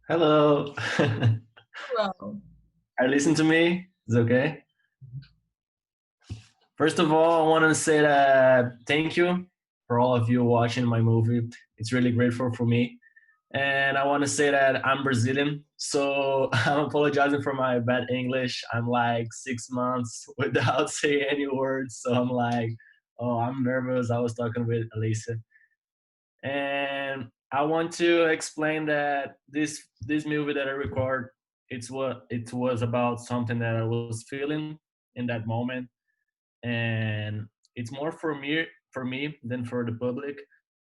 Hello. Hello. Are you listening to me? Is it okay? First of all, I want to say that thank you for all of you watching my movie. It's really grateful for me. And I want to say that I'm Brazilian, so I'm apologizing for my bad English. I'm like 6 months without saying any words, so I'm like, oh, I'm nervous. I was talking with Alicia, and I want to explain that this movie that I record, it was about something that I was feeling in that moment, and it's more for me than for the public.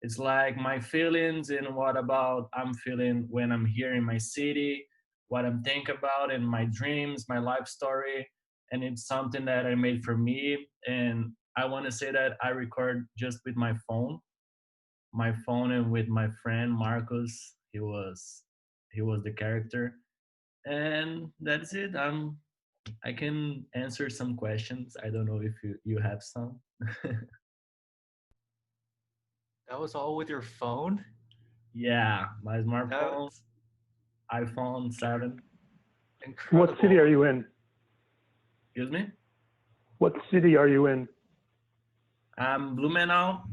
It's like my feelings and what about I'm feeling when I'm here in my city, what I'm thinking about and my dreams, my life story, and it's something that I made for me. And I want to say that I record just with my phone and with my friend Marcos. He was the character, and that's it. I can answer some questions. I don't know if you have some. That was all with your phone? Yeah, my smartphone, That's iPhone 7. What city are incredible. you in? Excuse me. What city are you in? I'm Blumenau,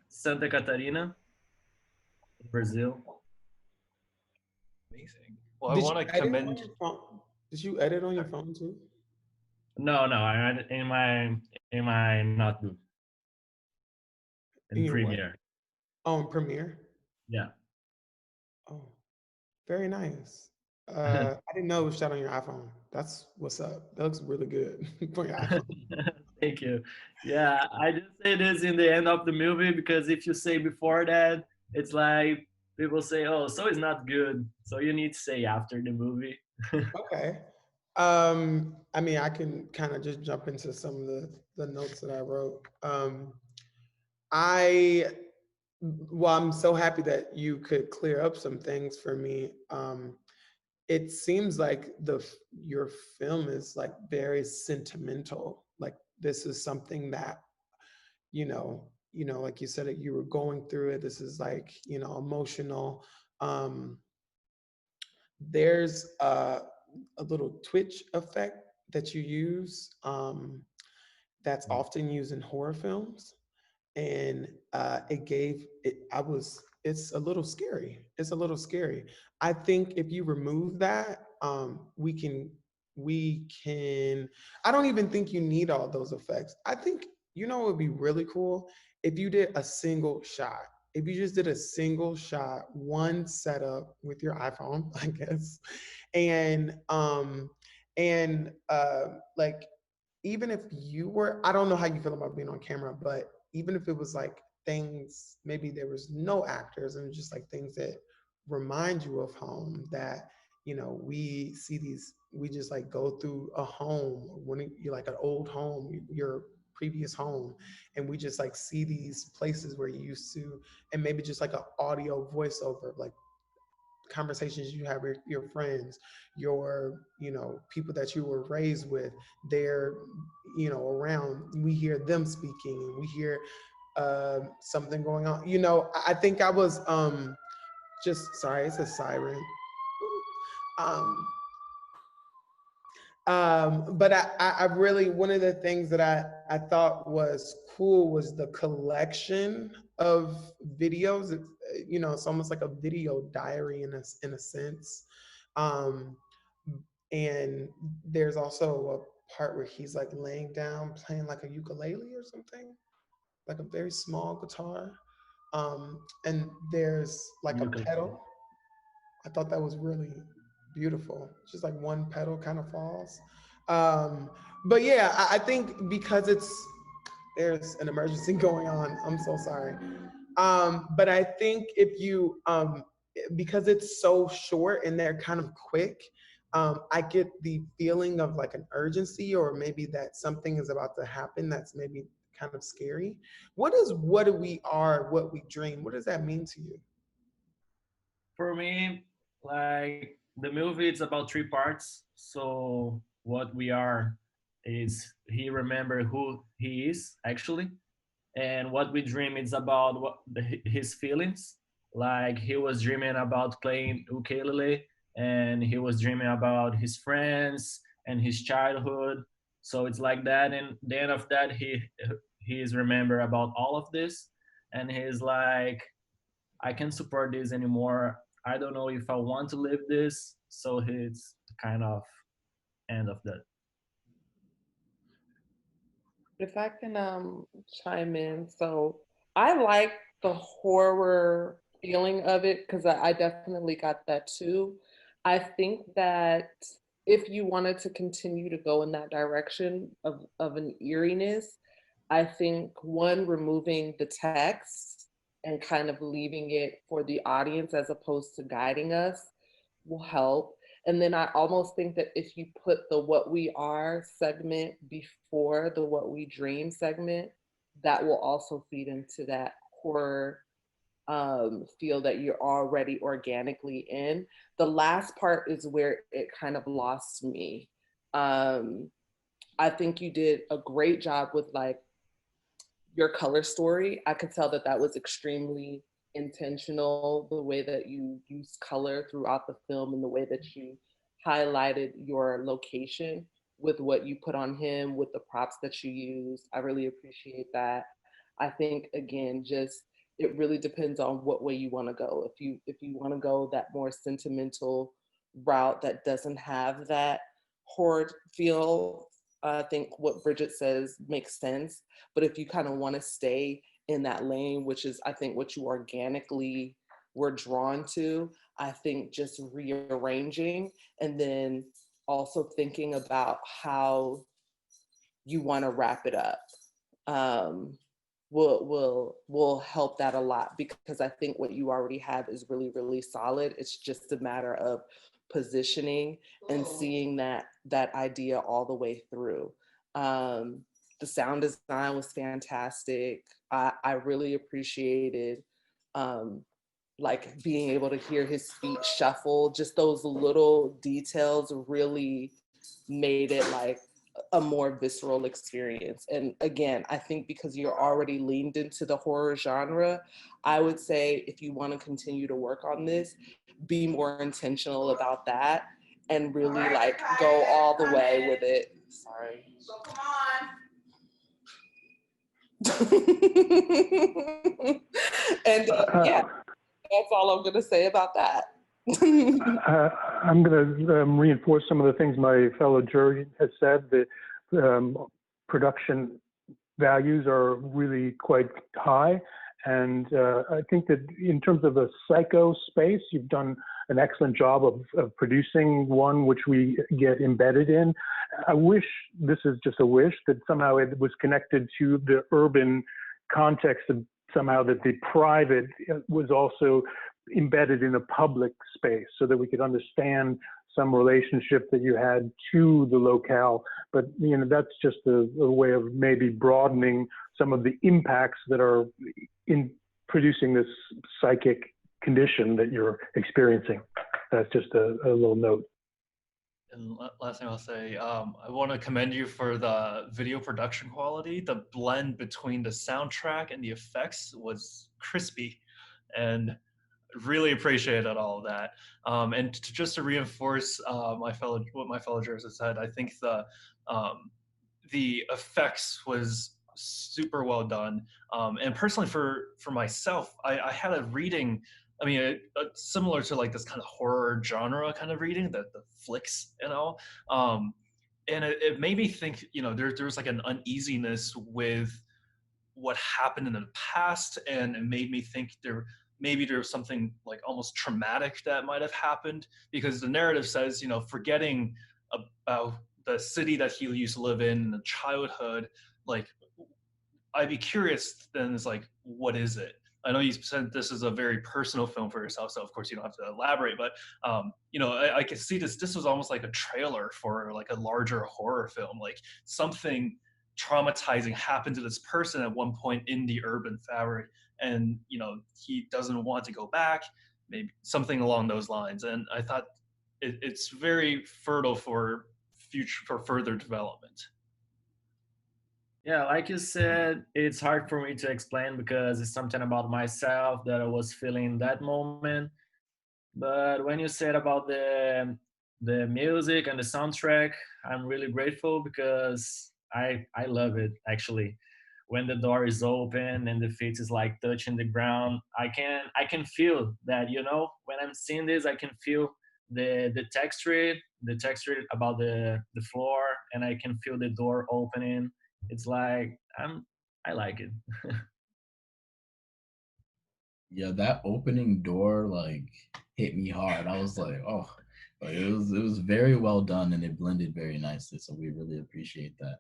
Santa Catarina, Brazil. Amazing. Well, I Did you want to edit on commend. your phone? Did you edit on your phone too? No, no, I had it in my notebook in In your what? Premiere. Oh, in Premiere. Yeah. Oh, very nice. I didn't know it was shot on your iPhone. That's what's up. That looks really good for your iPhone. Thank you. Yeah, I just say this in the end of the movie because if you say before that, it's like people say, "Oh, so it's not good." So you need to say after the movie. Okay. I mean, I can kind of just jump into some of the notes that I wrote. I well, I'm so happy that you could clear up some things for me. It seems like your film is like very sentimental. Like this is something that like you said, it you were going through it. This is like emotional. Um, there's a little twitch effect that you use that's often used in horror films, and it gave it. I was. It's a little scary. It's a little scary. I think if you remove that, we can. I don't even think you need all those effects. I think it would be really cool if you did a single shot. If you just did a single shot, one setup with your iPhone, I guess, and like even if you were, I don't know how you feel about being on camera, but even if it was like things, maybe there was no actors and just like things that remind you of home that, we see these, we just like go through a home when you're like an old home, your previous home, and we just like see these places where you used to, and maybe just like an audio voiceover, like conversations you have with your friends, your people that you were raised with, they're around, we hear them speaking and we hear something going on. I think I was just sorry, it's a siren. um but I really, one of the things that I thought was cool was the collection of videos. It's almost like a video diary in a sense. Um, and there's also a part where he's like laying down playing like a ukulele or something, like a very small guitar. And there's like a Ukulele. pedal. I thought that was really beautiful. Just like one petal kind of falls. Um, but yeah, I think because there's an emergency going on. I'm so sorry. But I think if you because it's so short and they're kind of quick, I get the feeling of like an urgency, or maybe that something is about to happen that's maybe kind of scary. What do we are, what we dream? What does that mean to you? For me, like the movie, it's about three parts. So what we are is he remember who he is actually, and what we dream is about his feelings. Like he was dreaming about playing ukulele, and he was dreaming about his friends and his childhood. So it's like that, and the end of that, he's remember about all of this, and he's like, I can't support this anymore. I don't know if I want to live this. So it's kind of end of that. If I can chime in, so I like the horror feeling of it because I definitely got that too. I think that if you wanted to continue to go in that direction of an eeriness, I think one, removing the text and kind of leaving it for the audience as opposed to guiding us will help. And then I almost think that if you put the what we are segment before the what we dream segment, that will also feed into that horror feel that you're already organically in. The last part is where it kind of lost me. I think you did a great job with like your color story. I could tell that that was extremely intentional, the way that you used color throughout the film and the way that you highlighted your location with what you put on him, with the props that you used. I really appreciate that. I think again, just it really depends on what way you want to go. If you want to go that more sentimental route that doesn't have that horror feel, I think what Bridget says makes sense. But if you kind of want to stay in that lane, which is, I think, what you organically were drawn to, I think just rearranging and then also thinking about how you want to wrap it up will help that a lot, because I think what you already have is really, really solid. It's just a matter of positioning and seeing that idea all the way through. The sound design was fantastic. I really appreciated like being able to hear his feet shuffle. Just those little details really made it like a more visceral experience. And again, I think because you're already leaned into the horror genre, I would say if you want to continue to work on this, be more intentional about that and really like go all the way with it. Sorry. So come on. And yeah, that's all I'm gonna say about that. I'm going to reinforce some of the things my fellow jury has said. The production values are really quite high. And I think that in terms of the psycho space, you've done an excellent job of producing one which we get embedded in. I wish, this is just a wish, that somehow it was connected to the urban context, of somehow that the private was also embedded in a public space, so that we could understand some relationship that you had to the locale. But that's just a way of maybe broadening some of the impacts that are in producing this psychic condition that you're experiencing. That's just a little note. And last thing I'll say, I want to commend you for the video production quality. The blend between the soundtrack and the effects was crispy, and really appreciated all of that. And just to reinforce what my fellow jurors have said, I think the effects was super well done. And personally, for myself, I had a reading. I mean, similar to like this kind of horror genre kind of reading, the flicks and all. And it made me think, there's like an uneasiness with what happened in the past, and it made me think maybe there was something like almost traumatic that might have happened, because the narrative says, forgetting about the city that he used to live in the childhood, like I'd be curious then, is like, what is it? I know you said this is a very personal film for yourself, so of course you don't have to elaborate, but I can see this was almost like a trailer for like a larger horror film, like something traumatizing happened to this person at one point in the urban fabric, and he doesn't want to go back, maybe something along those lines. And I thought it's very fertile for further development. Yeah, like you said, it's hard for me to explain because it's something about myself that I was feeling in that moment. But when you said about the music and the soundtrack, I'm really grateful because I love it actually. When the door is open and the feet is like touching the ground, I can feel that, when I'm seeing this, I can feel the texture about the floor, and I can feel the door opening. It's like I like it. Yeah, that opening door like hit me hard. I was like, oh, like it was very well done and it blended very nicely. So we really appreciate that.